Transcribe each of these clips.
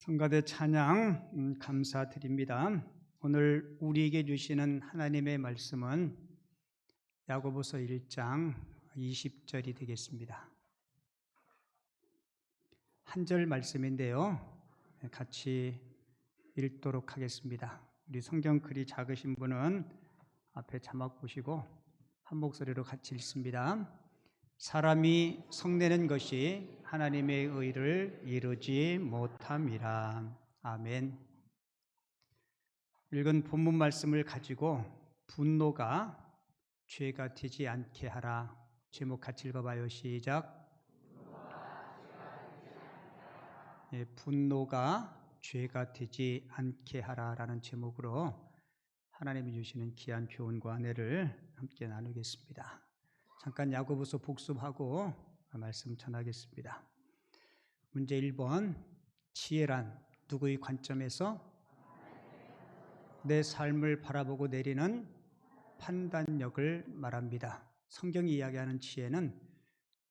성가대 찬양 감사드립니다. 오늘 우리에게 주시는 하나님의 말씀은 야고보서 1장 20절이 되겠습니다. 한 절 말씀인데요. 같이 읽도록 하겠습니다. 우리 성경 글이 작으신 분은 앞에 자막 보시고 한 목소리로 같이 읽습니다. 사람이 성내는 것이 하나님의 의를 이루지 못함이라. 아멘. 읽은 본문 말씀을 가지고 분노가 죄가 되지 않게 하라. 제목 같이 읽어봐요. 시작. 분노가 죄가 되지 않게 하라라는 제목으로 하나님이 주시는 귀한 교훈과 은혜를 함께 나누겠습니다. 잠깐 야고보서 복습하고 말씀 전하겠습니다. 문제 1번, 지혜란 누구의 관점에서 내 삶을 바라보고 내리는 판단력을 말합니다. 성경이 이야기하는 지혜는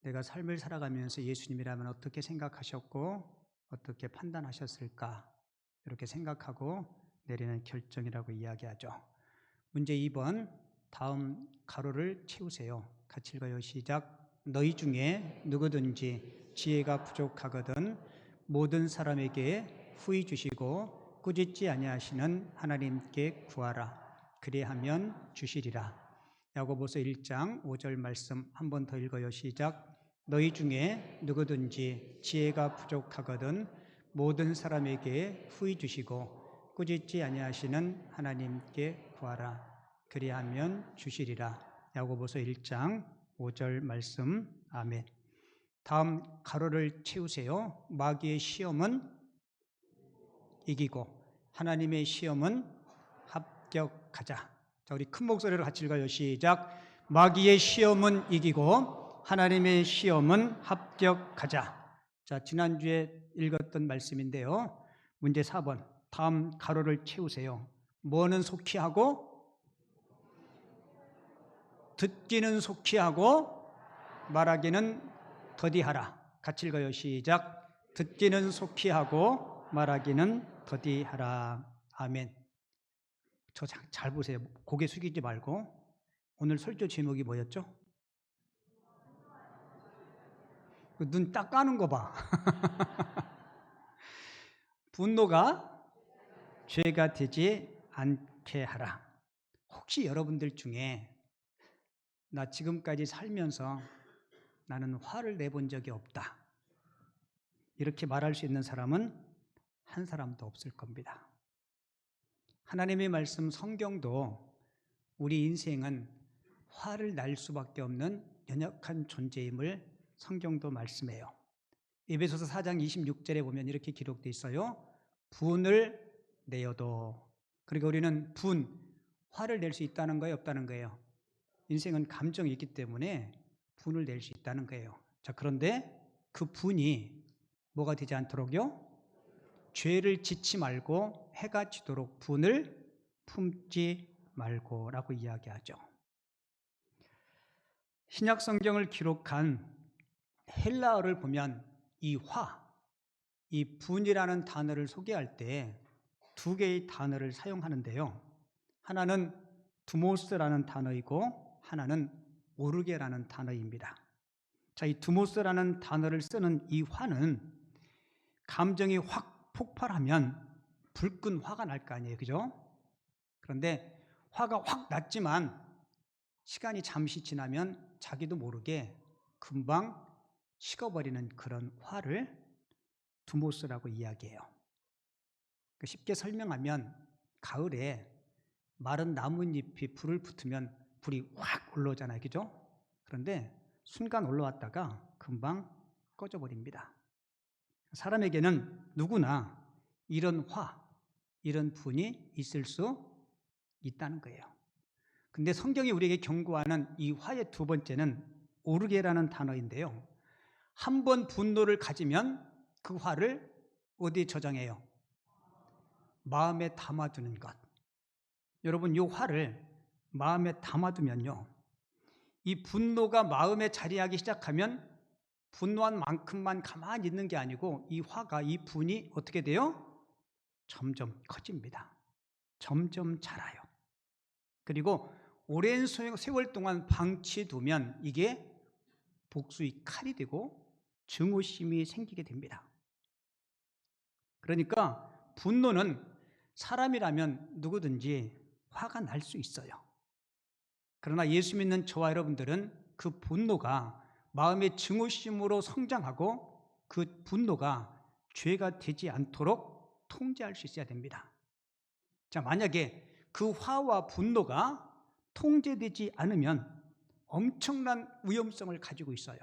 내가 삶을 살아가면서 예수님이라면 어떻게 생각하셨고 어떻게 판단하셨을까, 이렇게 생각하고 내리는 결정이라고 이야기하죠. 문제 2번, 다음 가로를 채우세요. 같이 읽어요. 시작. 너희 중에 누구든지 지혜가 부족하거든 모든 사람에게 후히 주시고 꾸짖지 아니하시는 하나님께 구하라. 그리하면 주시리라. 야고보서 1장 5절 말씀 한 번 더 읽어요. 시작. 너희 중에 누구든지 지혜가 부족하거든 모든 사람에게 후히 주시고 꾸짖지 아니하시는 하나님께 구하라. 그리하면 주시리라. 야고보서 1장 5절 말씀. 아멘. 다음 가로를 채우세요. 마귀의 시험은 이기고 하나님의 시험은 합격하자. 자, 우리 큰 목소리로 같이 읽어요. 시작. 마귀의 시험은 이기고 하나님의 시험은 합격하자. 자, 지난주에 읽었던 말씀인데요. 문제 4번, 다음 가로를 채우세요. 뭐는 속히 하고 듣기는 속히 하고 말하기는 더디하라. 같이 읽어요. 시작. 듣기는 속히 하고 말하기는 더디하라. 아멘. 저 잘 보세요. 고개 숙이지 말고. 오늘 설교 제목이 뭐였죠? 눈 딱 까는 거 봐. 분노가 죄가 되지 않게 하라. 혹시 여러분들 중에 나 지금까지 살면서 나는 화를 내본 적이 없다, 이렇게 말할 수 있는 사람은 한 사람도 없을 겁니다. 하나님의 말씀 성경도 우리 인생은 화를 날 수밖에 없는 연약한 존재임을 성경도 말씀해요. 에베소서 4장 26절에 보면 이렇게 기록되어 있어요. 분을 내어도. 그러니까 우리는 화를 낼 수 있다는 거예요, 없다는 거예요? 인생은 감정이 있기 때문에 분을 낼 수 있다는 거예요. 자, 그런데 그 분이 뭐가 되지 않도록요? 죄를 짓지 말고 해가 지도록 분을 품지 말고라고 이야기하죠. 신약 성경을 기록한 헬라어를 보면 이 분이라는 단어를 소개할 때 두 개의 단어를 사용하는데요. 하나는 두모스라는 단어이고 하나는 오르게라는 단어입니다. 자, 이 두모스라는 단어를 쓰는 이 화는 감정이 확 폭발하면 불끈 화가 날 거 아니에요, 그죠? 그런데 화가 확 났지만 시간이 잠시 지나면 자기도 모르게 금방 식어버리는 그런 화를 두모스라고 이야기해요. 쉽게 설명하면 가을에 마른 나뭇잎이 불을 붙으면 불이 확 올라오잖아요, 그죠? 그런데 순간 올라왔다가 금방 꺼져버립니다. 사람에게는 누구나 이런 이런 분이 있을 수 있다는 거예요. 근데 성경이 우리에게 경고하는 이 화의 두 번째는 오르게라는 단어인데요. 한 번 분노를 가지면 그 화를 어디에 저장해요? 마음에 담아두는 것. 여러분, 이 화를 마음에 담아두면요, 이 분노가 마음에 자리하기 시작하면 분노한 만큼만 가만히 있는 게 아니고 이 화가, 이 분이 어떻게 돼요? 점점 커집니다. 점점 자라요. 그리고 오랜 세월 동안 방치두면 이게 복수의 칼이 되고 증오심이 생기게 됩니다. 그러니까 분노는 사람이라면 누구든지 화가 날 수 있어요. 그러나 예수 믿는 저와 여러분들은 그 분노가 마음의 증오심으로 성장하고 그 분노가 죄가 되지 않도록 통제할 수 있어야 됩니다. 자, 만약에 그 화와 분노가 통제되지 않으면 엄청난 위험성을 가지고 있어요.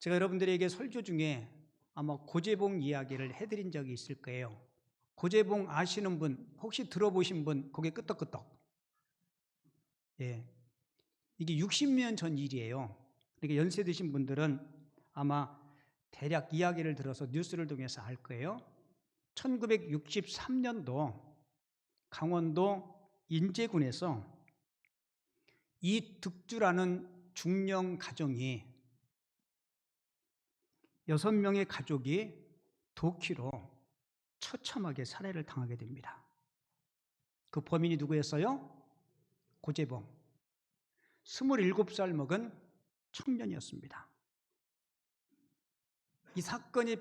제가 여러분들에게 설교 중에 아마 고재봉 이야기를 해드린 적이 있을 거예요. 고재봉 아시는 분, 혹시 들어보신 분, 고개 끄덕끄덕. 예. 이게 60년 전 일이에요. 그러니까 연세 드신 분들은 아마 대략 이야기를 들어서 뉴스를 통해서 알 거예요. 1963년도 강원도 인제군에서 이득주라는 중령 가정이 6명의 가족이 도끼로 처참하게 살해를 당하게 됩니다. 그 범인이 누구였어요? 고재봉. 27살 먹은 청년이었습니다. 이 사건이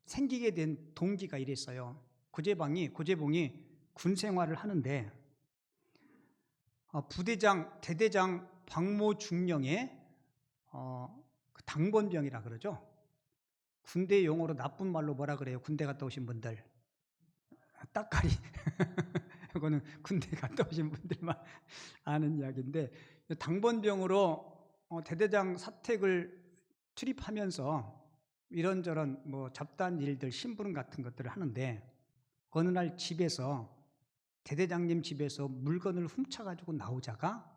생기게 된 동기가 이랬어요. 고재봉이 군 생활을 하는데 부대장, 대대장 박모 중령의 당번병이라 그러죠. 군대 용어로 나쁜 말로 뭐라 그래요? 군대 갔다 오신 분들. 따까리. 이거는 군대 갔다 오신 분들만 아는 이야기인데, 당번병으로 대대장 사택을 출입하면서 이런저런 뭐 잡다한 일들, 심부름 같은 것들을 하는데, 어느 날 집에서 대대장님 집에서 물건을 훔쳐가지고 나오자가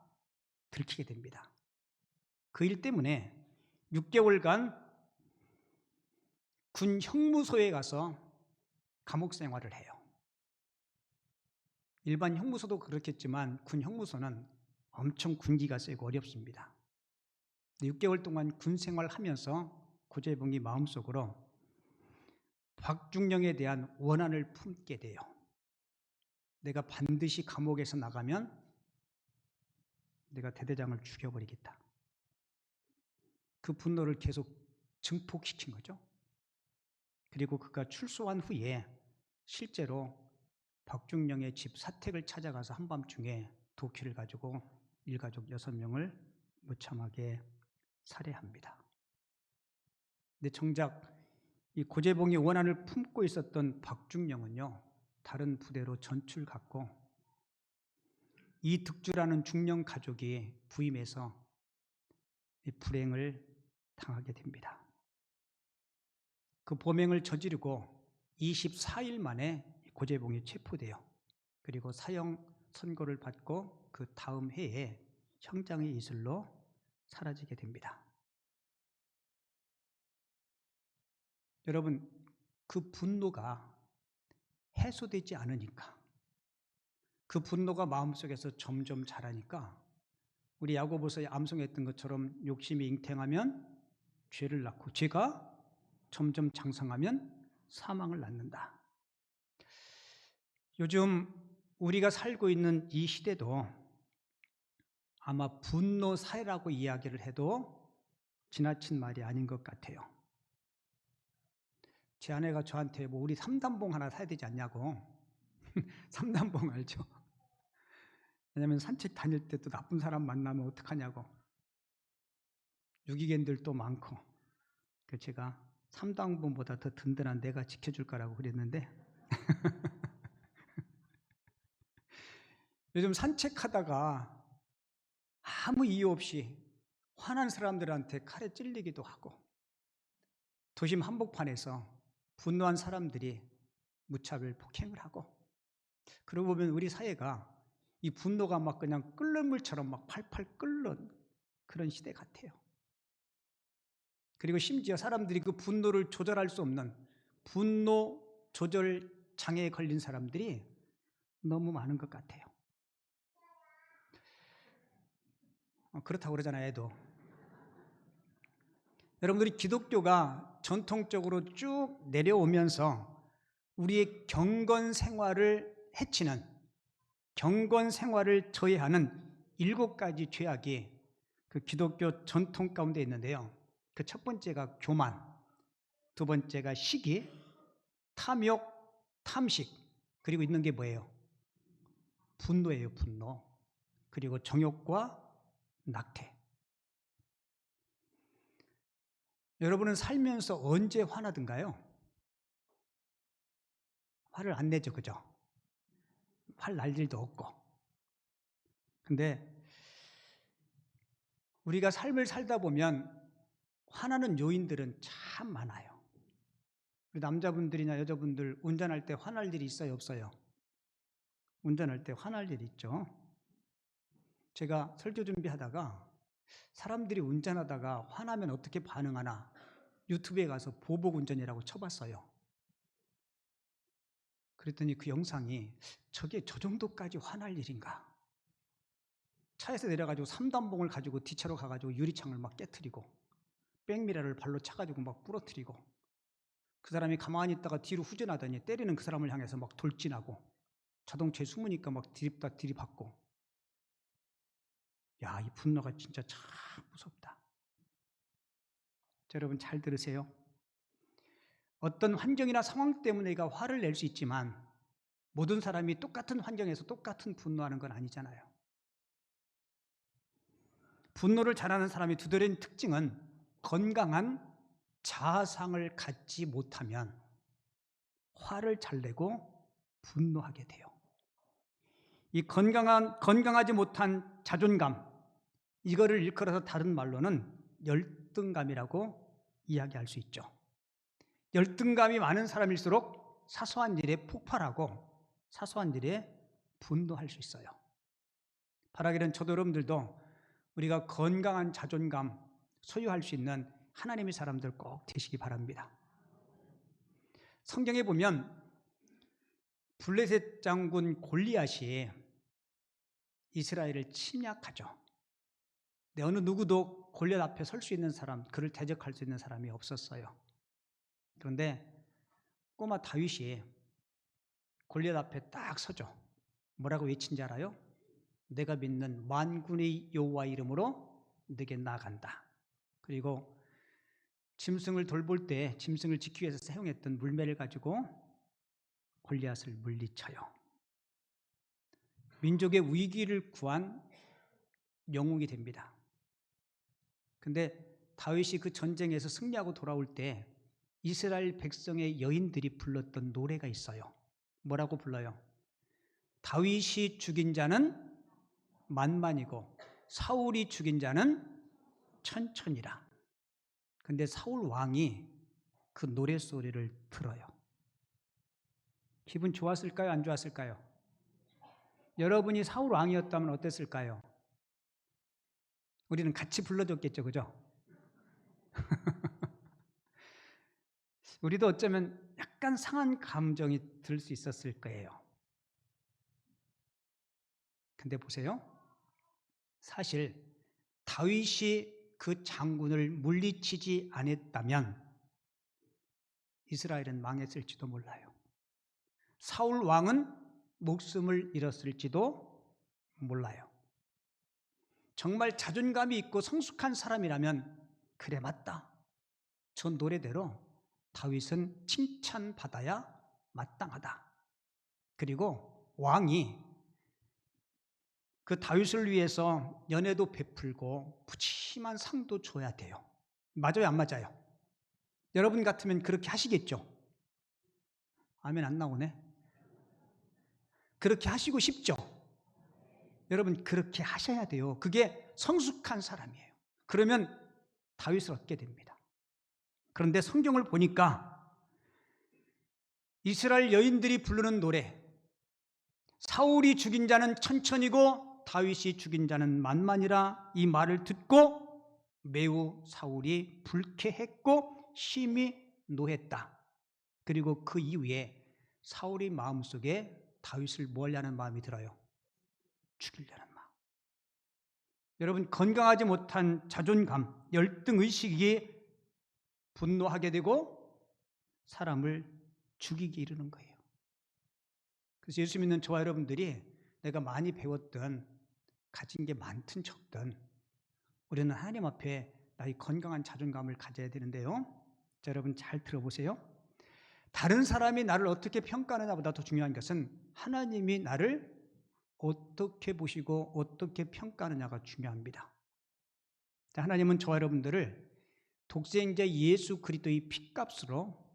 들키게 됩니다. 그 일 때문에 6개월간 군 형무소에 가서 감옥 생활을 해요. 일반 형무소도 그렇겠지만 군 형무소는 엄청 군기가 세고 어렵습니다. 6개월 동안 군 생활하면서 고재봉이 마음속으로 박중령에 대한 원한을 품게 돼요. 내가 반드시 감옥에서 나가면 내가 대대장을 죽여버리겠다. 그 분노를 계속 증폭시킨 거죠. 그리고 그가 출소한 후에 실제로 박중령의 집 사택을 찾아가서 한밤중에 도끼를 가지고 일가족 6명을 무참하게 살해합니다. 근데 정작 이 고재봉이 원한을 품고 있었던 박중령은요, 다른 부대로 전출 갔고 이득주라는 중령 가족이 부임해서 불행을 당하게 됩니다. 그 범행을 저지르고 24일 만에 고재봉이 체포돼요. 그리고 사형 선고를 받고 그 다음 해에 형장의 이슬로 사라지게 됩니다. 여러분, 그 분노가 해소되지 않으니까, 그 분노가 마음속에서 점점 자라니까 우리 야고보서에 암송했던 것처럼 욕심이 잉태하면 죄를 낳고 죄가 점점 장성하면 사망을 낳는다. 요즘 우리가 살고 있는 이 시대도 아마 분노 사회라고 이야기를 해도 지나친 말이 아닌 것 같아요. 제 아내가 저한테 뭐 우리 3단봉 하나 사야 되지 않냐고. 3단봉 알죠? 왜냐면 산책 다닐 때 또 나쁜 사람 만나면 어떡하냐고. 유기견들도 많고. 그래서 제가 3단봉보다 더 든든한 내가 지켜줄 거라고 그랬는데 요즘 산책하다가 아무 이유 없이 화난 사람들한테 칼에 찔리기도 하고 도심 한복판에서 분노한 사람들이 무차별 폭행을 하고, 그러고 보면 우리 사회가 이 분노가 막 그냥 끓는 물처럼 막 팔팔 끓는 그런 시대 같아요. 그리고 심지어 사람들이 그 분노를 조절할 수 없는 분노 조절 장애에 걸린 사람들이 너무 많은 것 같아요. 그렇다고 그러잖아요, 애도. 여러분들이 기독교가 전통적으로 쭉 내려오면서 우리의 경건 생활을 해치는, 경건 생활을 저해하는 7가지 죄악이 그 기독교 전통 가운데 있는데요. 그 첫 번째가 교만, 두 번째가 시기, 탐욕, 탐식, 그리고 있는 게 뭐예요? 분노예요, 분노. 그리고 정욕과 낙태. 여러분은 살면서 언제 화나든가요? 화를 안 내죠, 그죠? 화 날 일도 없고. 근데 우리가 삶을 살다 보면 화나는 요인들은 참 많아요. 우리 남자분들이나 여자분들 운전할 때 화날 일이 있어요, 없어요? 운전할 때 화날 일이 있죠. 제가 설교 준비하다가 사람들이 운전하다가 화나면 어떻게 반응하나 유튜브에 가서 보복 운전이라고 쳐봤어요. 그랬더니 그 영상이 저게 저 정도까지 화날 일인가? 차에서 내려가지고 삼단봉을 가지고 뒤차로 가가지고 유리창을 막 깨트리고 백미러를 발로 차가지고 막 부러뜨리고 그 사람이 가만히 있다가 뒤로 후진하더니 때리는 그 사람을 향해서 막 돌진하고 자동차에 숨으니까 막 들이받다 들이받고. 야, 이 분노가 진짜 참 무섭다. 자, 여러분 잘 들으세요. 어떤 환경이나 상황 때문에 내가 화를 낼 수 있지만 모든 사람이 똑같은 환경에서 똑같은 분노하는 건 아니잖아요. 분노를 잘하는 사람이 두드러진 특징은 건강한 자아상을 갖지 못하면 화를 잘 내고 분노하게 돼요. 이 건강하지 못한 자존감, 이거를 일컬어서 다른 말로는 열등감이라고 이야기할 수 있죠. 열등감이 많은 사람일수록 사소한 일에 폭발하고 사소한 일에 분노할 수 있어요. 바라기는 저도 여러분들도 우리가 건강한 자존감 소유할 수 있는 하나님의 사람들 꼭 되시기 바랍니다. 성경에 보면 블레셋 장군 골리앗이 이스라엘을 침략하죠. 근데 어느 누구도 골리앗 앞에 설 수 있는 사람, 그를 대적할 수 있는 사람이 없었어요. 그런데 꼬마 다윗이 골리앗 앞에 딱 서죠. 뭐라고 외친지 알아요? 내가 믿는 만군의 여호와 이름으로 내게 나아간다. 그리고 짐승을 돌볼 때 짐승을 지키기 위해서 사용했던 물매를 가지고 골리앗을 물리쳐요. 민족의 위기를 구한 영웅이 됩니다. 근데 다윗이 그 전쟁에서 승리하고 돌아올 때 이스라엘 백성의 여인들이 불렀던 노래가 있어요. 뭐라고 불러요? 다윗이 죽인 자는 만만이고 사울이 죽인 자는 천천이라. 근데 사울 왕이 그 노래소리를 들어요. 기분 좋았을까요? 안 좋았을까요? 여러분이 사울 왕이었다면 어땠을까요? 우리는 같이 불러줬겠죠, 그죠? 우리도 어쩌면 약간 상한 감정이 들 수 있었을 거예요. 근데 보세요. 사실 다윗이 그 장군을 물리치지 않았다면 이스라엘은 망했을지도 몰라요. 사울 왕은 목숨을 잃었을지도 몰라요. 정말 자존감이 있고 성숙한 사람이라면 그래 맞다. 저 노래대로 다윗은 칭찬받아야 마땅하다. 그리고 왕이 그 다윗을 위해서 연회도 베풀고 푸짐한 상도 줘야 돼요. 맞아요, 안 맞아요? 여러분 같으면 그렇게 하시겠죠? 아멘 안 나오네. 그렇게 하시고 싶죠? 여러분 그렇게 하셔야 돼요. 그게 성숙한 사람이에요. 그러면 다윗을 얻게 됩니다. 그런데 성경을 보니까 이스라엘 여인들이 부르는 노래, 사울이 죽인 자는 천천이고 다윗이 죽인 자는 만만이라, 이 말을 듣고 매우 사울이 불쾌했고 심히 노했다. 그리고 그 이후에 사울이 마음속에 다윗을 뭐 하려는 마음이 들어요? 죽이려는 마음. 여러분 건강하지 못한 자존감, 열등의식이 분노하게 되고 사람을 죽이게 이르는 거예요. 그래서 예수 믿는 저와 여러분들이 내가 많이 배웠든 가진 게 많든 적든 우리는 하나님 앞에 나의 건강한 자존감을 가져야 되는데요. 자, 여러분 잘 들어보세요. 다른 사람이 나를 어떻게 평가하느냐보다 더 중요한 것은 하나님이 나를 어떻게 보시고 어떻게 평가하느냐가 중요합니다. 하나님은 저와 여러분들을 독생자 예수 그리스도의 핏값으로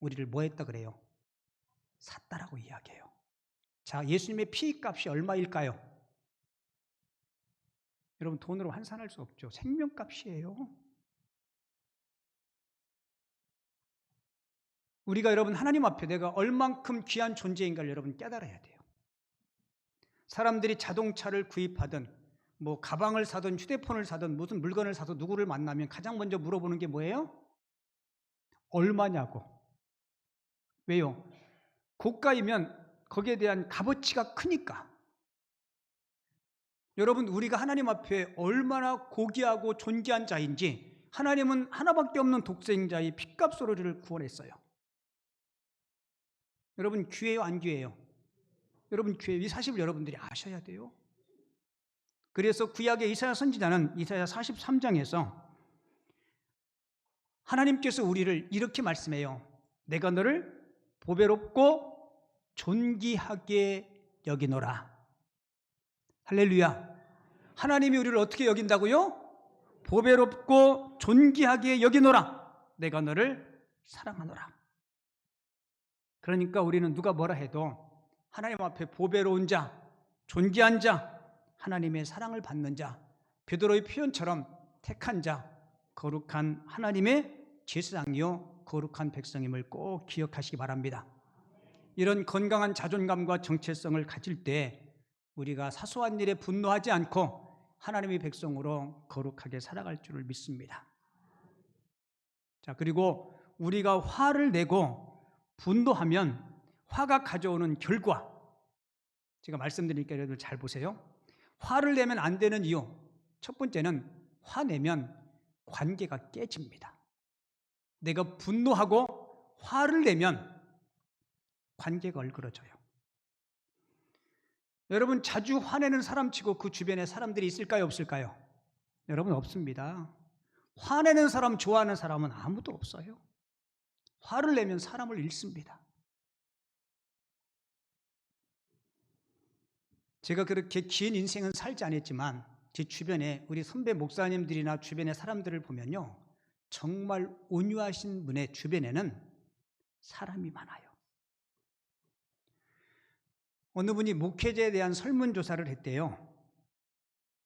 우리를 뭐 했다 그래요? 샀다라고 이야기해요. 자, 예수님의 피값이 얼마일까요? 여러분 돈으로 환산할 수 없죠. 생명값이에요. 우리가 여러분 하나님 앞에 내가 얼만큼 귀한 존재인가를 여러분 깨달아야 돼요. 사람들이 자동차를 구입하든 뭐 가방을 사든 휴대폰을 사든 무슨 물건을 사서 누구를 만나면 가장 먼저 물어보는 게 뭐예요? 얼마냐고. 왜요? 고가이면 거기에 대한 값어치가 크니까. 여러분 우리가 하나님 앞에 얼마나 고귀하고 존귀한 자인지 하나님은 하나밖에 없는 독생자의 핏값으로 우리를 구원했어요. 여러분 귀해요 안 귀해요? 여러분 귀해요. 이 사실을 여러분들이 아셔야 돼요. 그래서 구약의 이사야 선지자는 이사야 43장에서 하나님께서 우리를 이렇게 말씀해요. 내가 너를 보배롭고 존귀하게 여기노라. 할렐루야. 하나님이 우리를 어떻게 여긴다고요? 보배롭고 존귀하게 여기노라. 내가 너를 사랑하노라. 그러니까 우리는 누가 뭐라 해도 하나님 앞에 보배로운 자, 존귀한 자, 하나님의 사랑을 받는 자, 베드로의 표현처럼 택한 자, 거룩한 하나님의 제사장이요 거룩한 백성임을 꼭 기억하시기 바랍니다. 이런 건강한 자존감과 정체성을 가질 때 우리가 사소한 일에 분노하지 않고 하나님의 백성으로 거룩하게 살아갈 줄을 믿습니다. 자, 그리고 우리가 화를 내고 분노하면 화가 가져오는 결과, 제가 말씀드리니까 여러분 잘 보세요. 화를 내면 안 되는 이유, 첫 번째는 화내면 관계가 깨집니다. 내가 분노하고 화를 내면 관계가 얼그러져요. 여러분 자주 화내는 사람치고 그 주변에 사람들이 있을까요 없을까요? 여러분 없습니다. 화내는 사람 좋아하는 사람은 아무도 없어요. 화를 내면 사람을 잃습니다. 제가 그렇게 긴 인생은 살지 않았지만 제 주변에 우리 선배 목사님들이나 주변의 사람들을 보면요, 정말 온유하신 분의 주변에는 사람이 많아요. 어느 분이 목회자에 대한 설문조사를 했대요.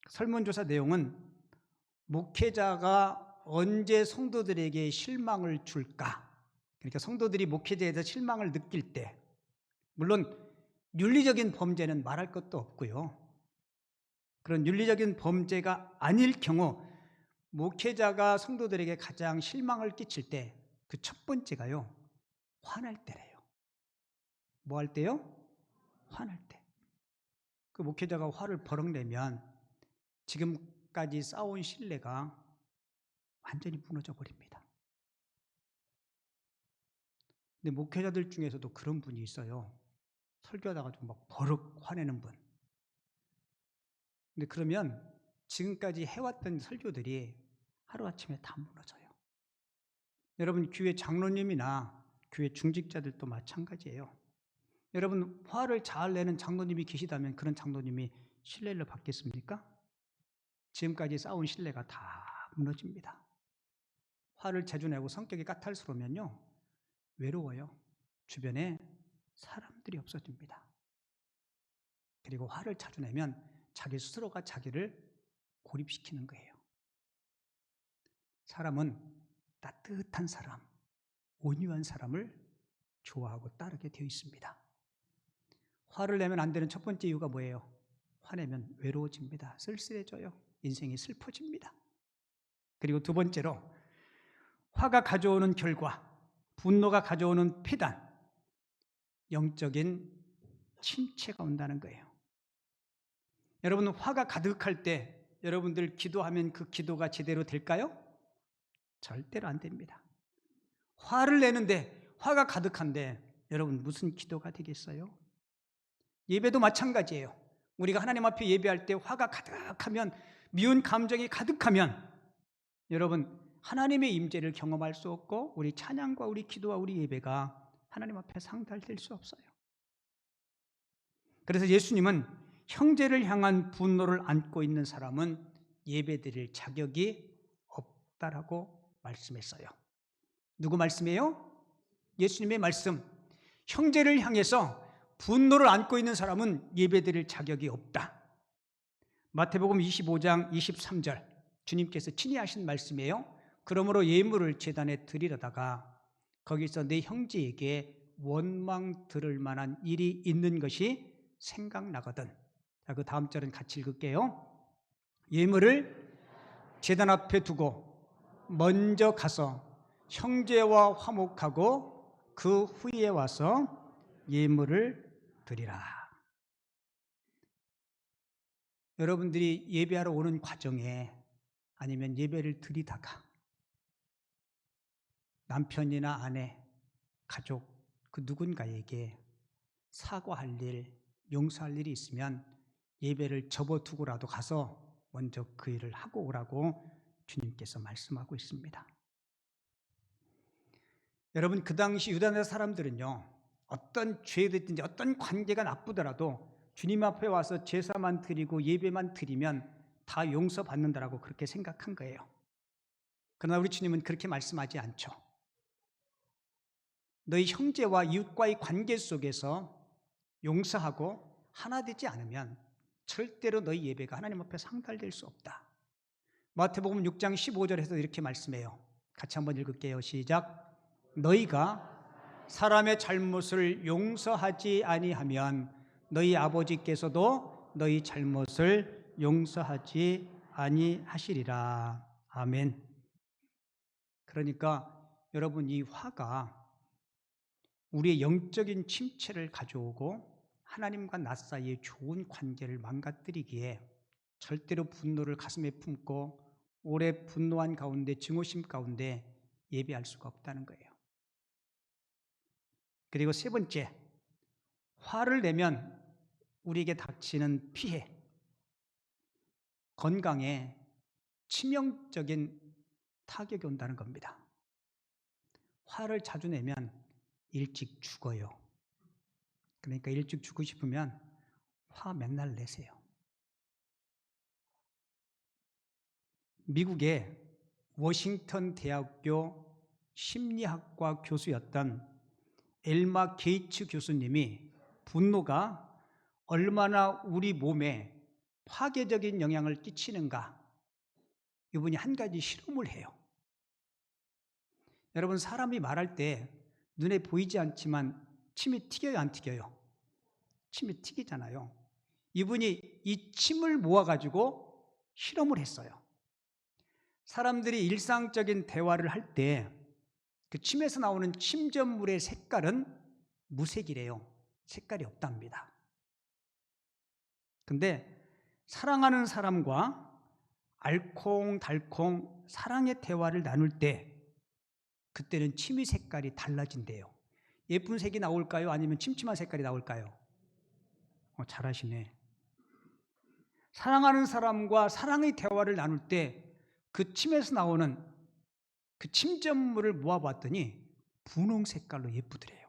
설문조사 내용은 목회자가 언제 성도들에게 실망을 줄까? 그러니까 성도들이 목회자에 대해서 실망을 느낄 때, 물론 윤리적인 범죄는 말할 것도 없고요. 그런 윤리적인 범죄가 아닐 경우 목회자가 성도들에게 가장 실망을 끼칠 때 그 첫 번째가요, 화날 때래요. 뭐 할 때요? 화날 때. 그 목회자가 화를 버럭 내면 지금까지 쌓아온 신뢰가 완전히 무너져 버립니다. 근데 목회자들 중에서도 그런 분이 있어요. 설교하다가 좀 막 버럭 화내는 분. 근데 그러면 지금까지 해왔던 설교들이 하루아침에 다 무너져요. 여러분 교회 장로님이나 교회 중직자들도 마찬가지예요. 여러분 화를 잘 내는 장로님이 계시다면 그런 장로님이 신뢰를 받겠습니까? 지금까지 쌓아온 신뢰가 다 무너집니다. 화를 자주 내고 성격이 까탈스러우면요, 외로워요. 주변에 사람들이 없어집니다. 그리고 화를 자주 내면 자기 스스로가 자기를 고립시키는 거예요. 사람은 따뜻한 사람, 온유한 사람을 좋아하고 따르게 되어 있습니다. 화를 내면 안 되는 첫 번째 이유가 뭐예요? 화내면 외로워집니다. 쓸쓸해져요. 인생이 슬퍼집니다. 그리고 두 번째로 화가 가져오는 결과, 분노가 가져오는 폐단, 영적인 침체가 온다는 거예요. 여러분 화가 가득할 때 여러분들 기도하면 그 기도가 제대로 될까요? 절대로 안 됩니다. 화를 내는데, 화가 가득한데 여러분 무슨 기도가 되겠어요? 예배도 마찬가지예요. 우리가 하나님 앞에 예배할 때 화가 가득하면, 미운 감정이 가득하면 여러분 하나님의 임재를 경험할 수 없고 우리 찬양과 우리 기도와 우리 예배가 하나님 앞에 상달될 수 없어요. 그래서 예수님은 형제를 향한 분노를 안고 있는 사람은 예배드릴 자격이 없다라고 말씀했어요. 누구 말씀이에요? 예수님의 말씀. 형제를 향해서 분노를 안고 있는 사람은 예배드릴 자격이 없다. 마태복음 25장 23절 주님께서 친히 하신 말씀이에요. 그러므로 예물을 제단에 드리려다가 거기서 내 형제에게 원망 들을 만한 일이 있는 것이 생각나거든. 자, 그 다음 절은 같이 읽을게요. 예물을 제단 앞에 두고 먼저 가서 형제와 화목하고 그 후에 와서 예물을 드리라. 여러분들이 예배하러 오는 과정에 아니면 예배를 드리다가 남편이나 아내, 가족 그 누군가에게 사과할 일, 용서할 일이 있으면 예배를 접어두고라도 가서 먼저 그 일을 하고 오라고 주님께서 말씀하고 있습니다. 여러분, 그 당시 유다나 사람들은요, 어떤 죄든지 어떤 관계가 나쁘더라도 주님 앞에 와서 제사만 드리고 예배만 드리면 다 용서받는다라고 그렇게 생각한 거예요. 그러나 우리 주님은 그렇게 말씀하지 않죠. 너희 형제와 이웃과의 관계 속에서 용서하고 하나 되지 않으면 절대로 너희 예배가 하나님 앞에 상달될 수 없다. 마태복음 6장 15절에서 이렇게 말씀해요. 같이 한번 읽을게요. 시작. 너희가 사람의 잘못을 용서하지 아니하면 너희 아버지께서도 너희 잘못을 용서하지 아니하시리라. 아멘. 그러니까 여러분, 이 화가 우리의 영적인 침체를 가져오고 하나님과 나 사이의 좋은 관계를 망가뜨리기에 절대로 분노를 가슴에 품고 오래 분노한 가운데, 증오심 가운데 예배할 수가 없다는 거예요. 그리고 세 번째, 화를 내면 우리에게 닥치는 피해, 건강에 치명적인 타격이 온다는 겁니다. 화를 자주 내면 일찍 죽어요. 그러니까 일찍 죽고 싶으면 화 맨날 내세요. 미국의 워싱턴 대학교 심리학과 교수였던 엘마 게이츠 교수님이 분노가 얼마나 우리 몸에 파괴적인 영향을 끼치는가, 이분이 한 가지 실험을 해요. 여러분, 사람이 말할 때 눈에 보이지 않지만 침이 튀겨요, 안 튀겨요? 침이 튀기잖아요. 이분이 이 침을 모아가지고 실험을 했어요. 사람들이 일상적인 대화를 할 때 그 침에서 나오는 침전물의 색깔은 무색이래요. 색깔이 없답니다. 근데 사랑하는 사람과 알콩달콩 사랑의 대화를 나눌 때 그때는 침의 색깔이 달라진대요. 예쁜 색이 나올까요? 아니면 침침한 색깔이 나올까요? 잘하시네. 사랑하는 사람과 사랑의 대화를 나눌 때 그 침에서 나오는 그 침전물을 모아봤더니 분홍 색깔로 예쁘더래요.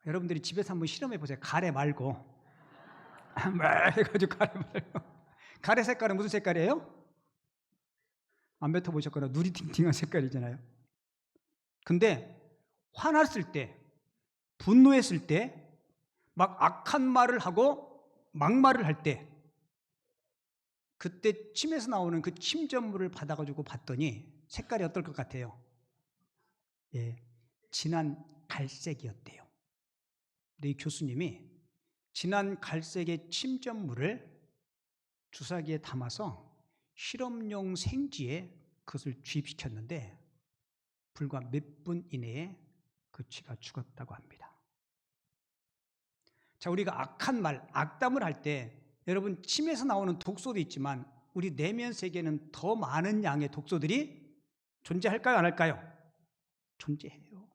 여러분들이 집에서 한번 실험해 보세요. 가래 말고. 해가지고 가래 말고. 가래 색깔은 무슨 색깔이에요? 안 뱉어보셨거나 누리 팅팅한 색깔이잖아요. 근데 화났을 때, 분노했을 때, 막 악한 말을 하고 막말을 할 때, 그때 침에서 나오는 그 침전물을 받아가지고 봤더니 색깔이 어떨 것 같아요? 예, 진한 갈색이었대요. 근데 이 교수님이 진한 갈색의 침전물을 주사기에 담아서 실험용 생쥐에 그것을 주입시켰는데 불과 몇 분 이내에 그 쥐가 죽었다고 합니다. 자, 우리가 악한 말, 악담을 할 때 여러분, 침에서 나오는 독소도 있지만 우리 내면 세계는 더 많은 양의 독소들이 존재할까요? 안 할까요? 존재해요.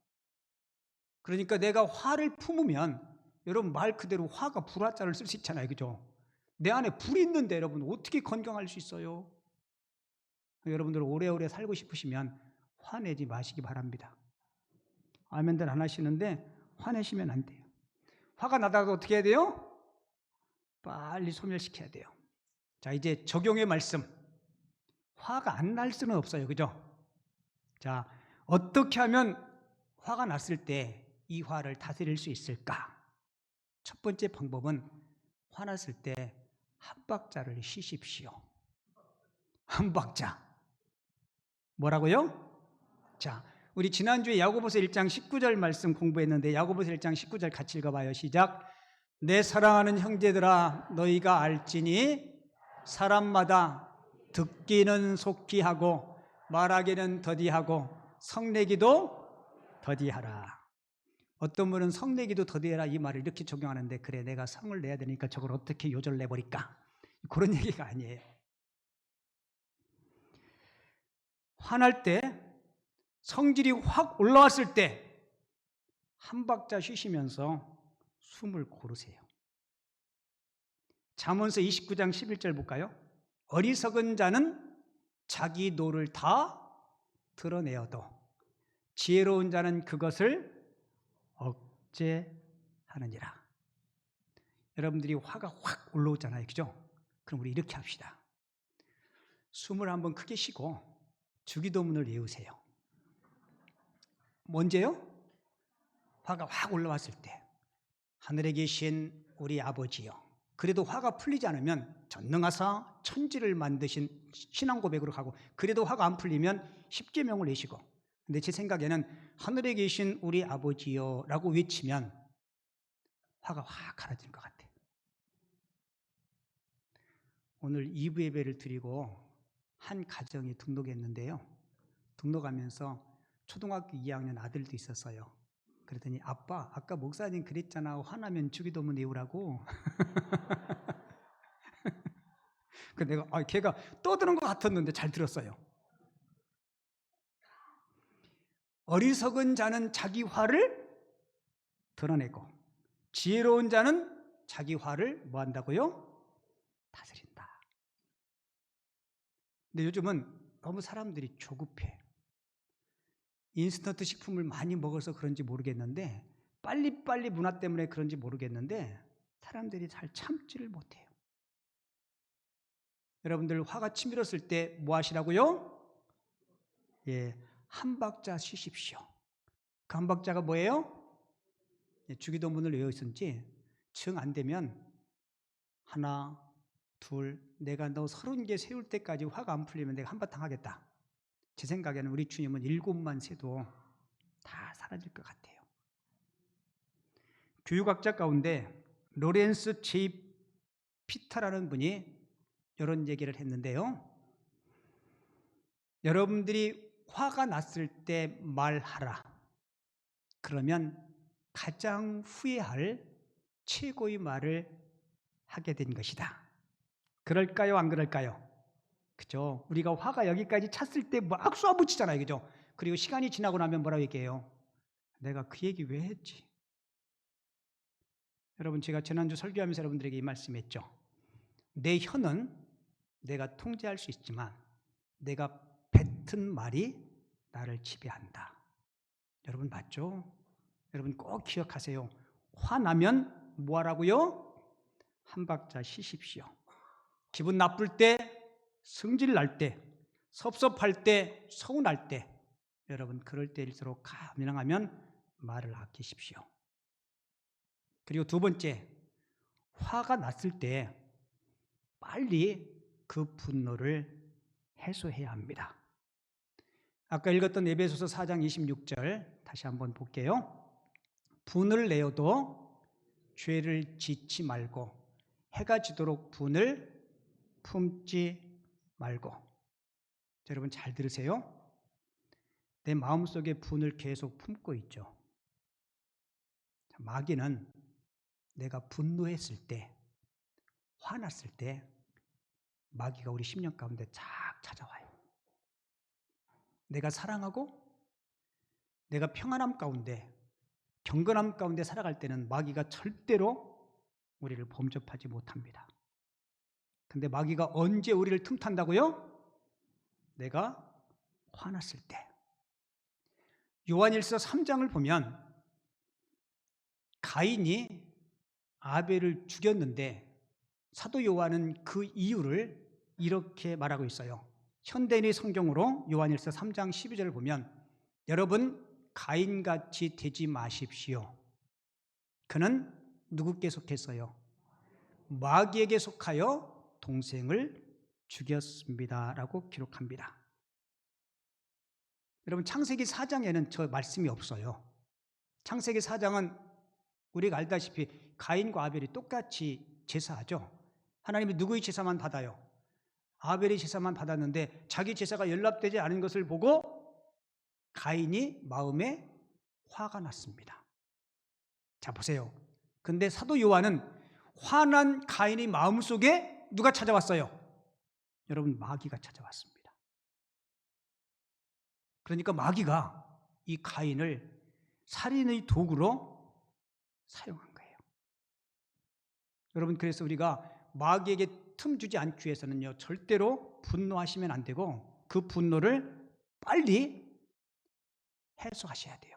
그러니까 내가 화를 품으면 여러분 말 그대로 화가 불화자를 쓸 수 있잖아요. 그죠? 내 안에 불이 있는데 여러분 어떻게 건강할 수 있어요? 여러분들 오래오래 살고 싶으시면 화내지 마시기 바랍니다. 아멘들 안 하시는데 화내시면 안 돼요. 화가 나다가 어떻게 해야 돼요? 빨리 소멸시켜야 돼요. 자, 이제 적용의 말씀. 화가 안 날 수는 없어요. 그죠? 자, 어떻게 하면 화가 났을 때 이 화를 다스릴 수 있을까? 첫 번째 방법은 화났을 때 한 박자를 쉬십시오. 한 박자. 뭐라고요? 자, 우리 지난주에 야고보서 1장 19절 말씀 공부했는데 야고보서 1장 19절 같이 읽어봐요. 시작. 내 사랑하는 형제들아 너희가 알지니 사람마다 듣기는 속히 하고 말하기는 더디하고 성내기도 더디하라. 어떤 분은 성내기도 더디해라 이 말을 이렇게 적용하는데 그래 내가 성을 내야 되니까 저걸 어떻게 요절 내버릴까? 그런 얘기가 아니에요. 화날 때 성질이 확 올라왔을 때 한 박자 쉬시면서 숨을 고르세요. 잠언서 29장 11절 볼까요? 어리석은 자는 자기 노를 다 드러내어도 지혜로운 자는 그것을 억제하느니라. 여러분들이 화가 확 올라오잖아요. 그죠? 그럼 우리 이렇게 합시다. 숨을 한번 크게 쉬고 주기도문을 외우세요. 언제요? 화가 확 올라왔을 때. 하늘에 계신 우리 아버지요. 그래도 화가 풀리지 않으면 전능하사 천지를 만드신 신앙 고백으로 가고 그래도 화가 안 풀리면 십계명을 내시고 근데 제 생각에는 하늘에 계신 우리 아버지요 라고 외치면 화가 확 가라질 것 같아요. 오늘 2부 예배를 드리고 한 가정에 등록했는데요. 등록하면서 초등학교 2학년 아들도 있었어요. 그랬더니 아빠 아까 목사님 그랬잖아 화나면 주기도문 외우라고. 그 내가 걔가 떠드는 것 같았는데 잘 들었어요. 어리석은 자는 자기 화를 드러내고 지혜로운 자는 자기 화를 뭐 한다고요? 다스린다. 근데 요즘은 너무 사람들이 조급해. 인스턴트 식품을 많이 먹어서 그런지 모르겠는데 빨리빨리 문화 때문에 그런지 모르겠는데 사람들이 잘 참지를 못해요. 여러분들 화가 치밀었을 때 뭐 하시라고요? 예, 한 박자 쉬십시오. 그 한 박자가 뭐예요? 예, 주기도문을 외웠는지 정 안 되면 하나, 둘, 내가 너 30개 세울 때까지 화가 안 풀리면 내가 한바탕 하겠다. 제 생각에는 우리 주님은 7만 세도 다 사라질 것 같아요. 교육학자 가운데 로렌스 제이 피터라는 분이 이런 얘기를 했는데요. 여러분들이 화가 났을 때 말하라. 그러면 가장 후회할 최고의 말을 하게 된 것이다. 그럴까요? 안 그럴까요? 그죠? 우리가 화가 여기까지 찼을 때 막 쏘아붙이잖아요. 그죠? 그리고 시간이 지나고 나면 뭐라고 얘기해요? 내가 그 얘기 왜 했지? 여러분 제가 지난주 설교하면서 여러분들에게 이 말씀했죠. 내 혀는 내가 통제할 수 있지만 내가 뱉은 말이 나를 지배한다. 여러분 맞죠? 여러분 꼭 기억하세요. 화나면 뭐 하라고요? 한 박자 쉬십시오. 기분 나쁠 때, 성질 날 때, 섭섭할 때, 서운할 때 여러분 그럴 때일수록 가능하면 말을 아끼십시오. 그리고 두 번째, 화가 났을 때 빨리 그 분노를 해소해야 합니다. 아까 읽었던 에베소서 4장 26절 다시 한번 볼게요. 분을 내어도 죄를 짓지 말고 해가 지도록 분을 품지 말고. 여러분 잘 들으세요. 내 마음속에 분을 계속 품고 있죠. 마귀는 내가 분노했을 때, 화났을 때 마귀가 우리 심령 가운데 착 찾아와요. 내가 사랑하고 내가 평안함 가운데, 경건함 가운데 살아갈 때는 마귀가 절대로 우리를 범접하지 못합니다. 근데 마귀가 언제 우리를 틈탄다고요? 내가 화났을 때. 요한일서 3장을 보면 가인이 아벨을 죽였는데 사도 요한은 그 이유를 이렇게 말하고 있어요. 현대인의 성경으로 요한일서 3장 12절을 보면 여러분 가인같이 되지 마십시오. 그는 누구께 속했어요? 마귀에게 속하여 동생을 죽였습니다 라고 기록합니다. 여러분 창세기 4장에는 저 말씀이 없어요. 창세기 4장은 우리가 알다시피 가인과 아벨이 똑같이 제사하죠. 하나님이 누구의 제사만 받아요? 아벨의 제사만 받았는데 자기 제사가 연락되지 않은 것을 보고 가인이 마음에 화가 났습니다. 자 보세요. 근데 사도 요한은 화난 가인의 마음속에 누가 찾아왔어요? 여러분 마귀가 찾아왔습니다. 그러니까 마귀가 이 가인을 살인의 도구로 사용한 거예요. 여러분 그래서 우리가 마귀에게 틈 주지 않기 위해서는요 절대로 분노하시면 안 되고 그 분노를 빨리 해소하셔야 돼요.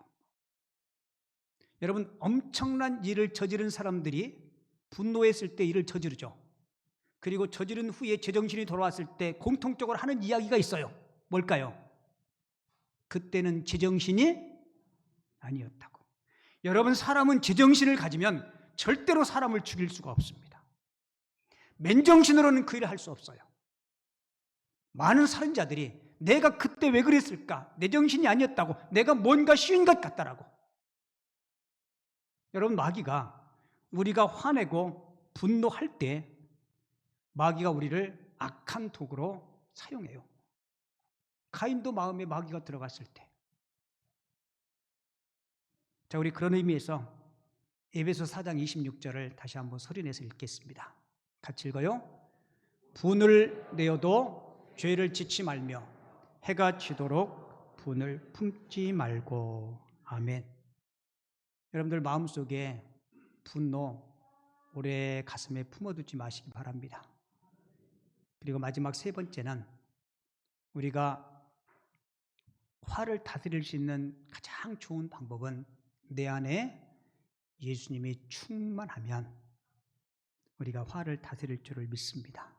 여러분 엄청난 일을 저지른 사람들이 분노했을 때 일을 저지르죠. 그리고 저지른 후에 제정신이 돌아왔을 때 공통적으로 하는 이야기가 있어요. 뭘까요? 그때는 제정신이 아니었다고. 여러분 사람은 제정신을 가지면 절대로 사람을 죽일 수가 없습니다. 맨정신으로는 그 일을 할 수 없어요. 많은 살인자들이 내가 그때 왜 그랬을까? 내 정신이 아니었다고. 내가 뭔가 쉬운 것 같다라고. 여러분 마귀가 우리가 화내고 분노할 때 마귀가 우리를 악한 도구로 사용해요. 가인도 마음에 마귀가 들어갔을 때. 자, 우리 그런 의미에서 에베소 4장 26절을 다시 한번 소리내서 읽겠습니다. 같이 읽어요. 분을 내어도 죄를 짓지 말며 해가 지도록 분을 품지 말고. 아멘. 여러분들 마음속에 분노 오래 가슴에 품어두지 마시기 바랍니다. 그리고 마지막 세 번째는 우리가 화를 다스릴 수 있는 가장 좋은 방법은 내 안에 예수님이 충만하면 우리가 화를 다스릴 줄을 믿습니다.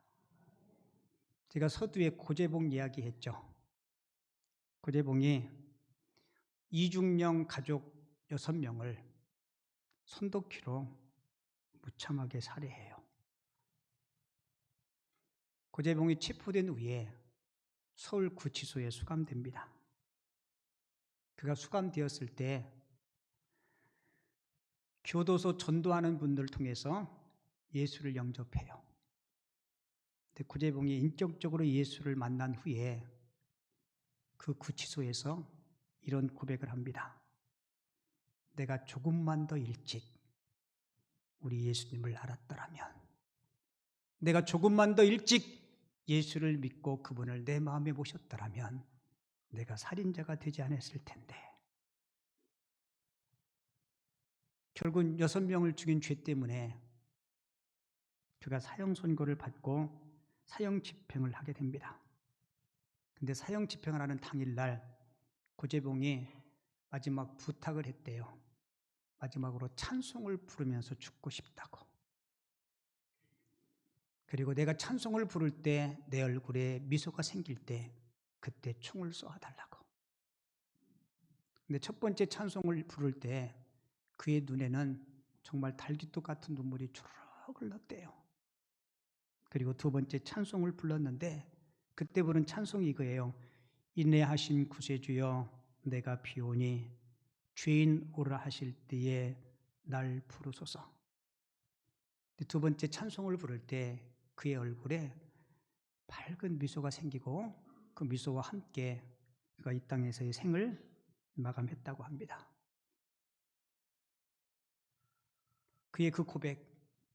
제가 서두에 고재봉 이야기했죠. 고재봉이 이중령 가족 6명을 손도키로 무참하게 살해해요. 고재봉이 체포된 후에 서울구치소에 수감됩니다. 그가 수감되었을 때 교도소 전도하는 분들을 통해서 예수를 영접해요. 근데 고재봉이 인격적으로 예수를 만난 후에 그 구치소에서 이런 고백을 합니다. 내가 조금만 더 일찍 우리 예수님을 알았더라면, 내가 조금만 더 일찍 예수를 믿고 그분을 내 마음에 모셨더라면 내가 살인자가 되지 않았을 텐데. 결국 6명을 죽인 죄 때문에 그가 사형 선고를 받고 사형 집행을 하게 됩니다. 근데 사형 집행을 하는 당일날 고재봉이 마지막 부탁을 했대요. 마지막으로 찬송을 부르면서 죽고 싶다고. 그리고 내가 찬송을 부를 때 내 얼굴에 미소가 생길 때 그때 총을 쏘아달라고. 근데 첫 번째 찬송을 부를 때 그의 눈에는 정말 달깃도 같은 눈물이 주르륵 흘렀대요. 그리고 두 번째 찬송을 불렀는데 그때 부른 찬송이 이거예요. 인내하신 구세주여 내가 비오니 죄인 오라 하실 때에 날 부르소서. 두 번째 찬송을 부를 때 그의 얼굴에 밝은 미소가 생기고 그 미소와 함께 그가 이 땅에서의 생을 마감했다고 합니다. 그의 그 고백,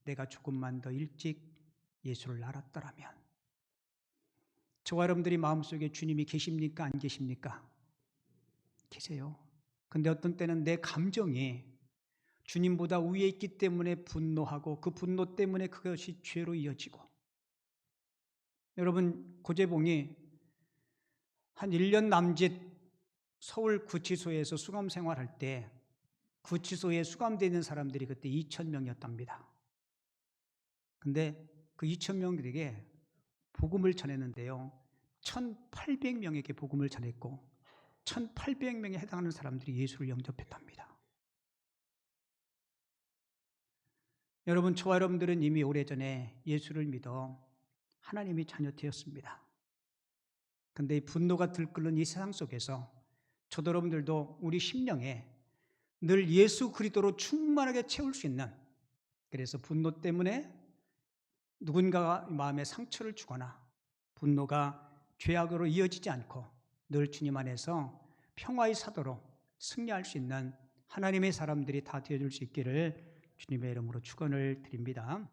내가 조금만 더 일찍 예수를 알았더라면, 저와 여러분들이 마음속에 주님이 계십니까? 안 계십니까? 계세요. 근데 어떤 때는 내 감정이 주님보다 위에 있기 때문에 분노하고 그 분노 때문에 그것이 죄로 이어지고, 여러분 고재봉이 한 1년 남짓 서울 구치소에서 수감 생활할 때 구치소에 수감되어 있는 사람들이 그때 2,000명이었답니다. 근데 그 2,000명들에게 복음을 전했는데요, 1,800명에게 복음을 전했고 1,800명에 해당하는 사람들이 예수를 영접했답니다. 여러분, 저와 여러분들은 이미 오래전에 예수를 믿어 하나님의 자녀 되었습니다. 근데 이 분노가 들끓는 이 세상 속에서 저도 여러분들도 우리 심령에 늘 예수 그리스도로 충만하게 채울 수 있는, 그래서 분노 때문에 누군가가 마음에 상처를 주거나 분노가 죄악으로 이어지지 않고 늘 주님 안에서 평화의 사도로 승리할 수 있는 하나님의 사람들이 다 되어줄 수 있기를 주님의 이름으로 축원을 드립니다.